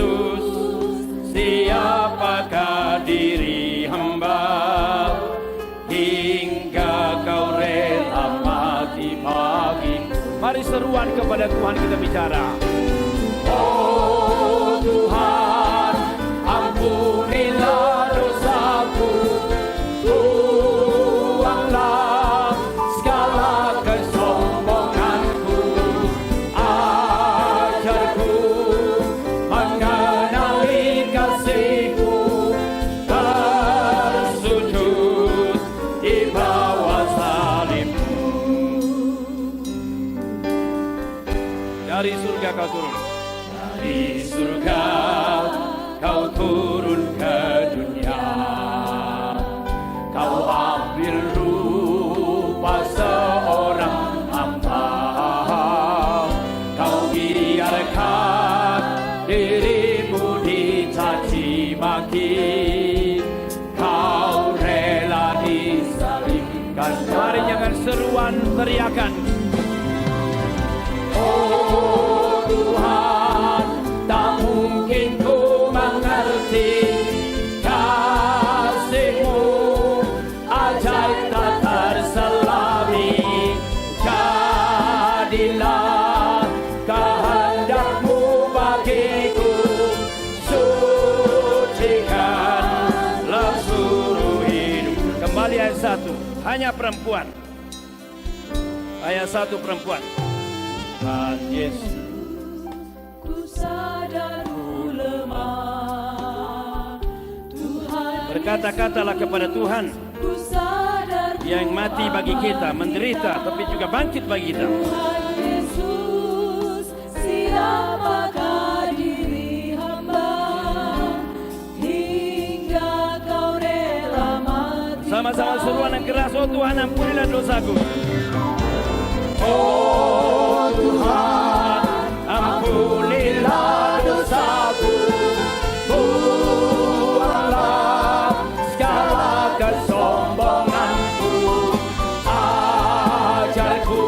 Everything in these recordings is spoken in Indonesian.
Yesus, siapakah diri hamba hingga kau rela mati bagiku. Mari seruan kepada Tuhan kita bicara. Oh Tuhan, ampunilah dosaku, buanglah segala kesombonganku, ajarku mengenali kasih-Mu, bersujud di bawah salib-Mu. Dari surga kau turun, dari surga kau turun ke dunia, kau ambil rupa seorang hamba, kau biarkan dirimu dicaci maki, kau rela disalibkan. Mari jangan seruan teriakan. Oh Tuhan, tak mungkin ku mengerti kasih-Mu, ajaib tak terselami. Jadilah kehendak-Mu bagiku, sucikanlah seluruh hidup. Kembali ayat 1, hanya perempuan. Ayat 1 perempuan. Tuhan Yesus, ku sadar ku lemah, Tuhan berkata-katalah kepada Tuhan ku sadar yang mati bagi kita, menderita tapi juga bangkit bagi kita. Tuhan Yesus, siapakah diri hamba hingga kau rela mati. Sama-sama seruan yang keras. Oh Tuhan, ampunilah dosaku. Oh Tuhan, ampunilah dosaku, buanglah segala kesombonganku, ajarku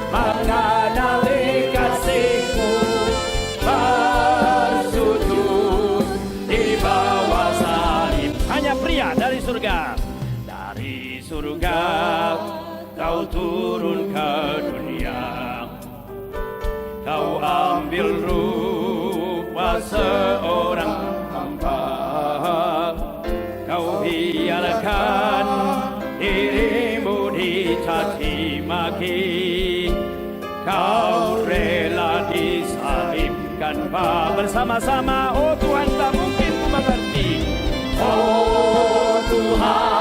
mengenali kasih-Mu, bersujud di bawah salib. Hanya pria dari surga, dari surga kau turun ke dunia, kau ambil rupa seorang hamba, kau biarkan dirimu dicaci maki, kau rela disalibkan. Bersama-sama, oh Tuhan, tak mungkin ku mengerti. Oh Tuhan,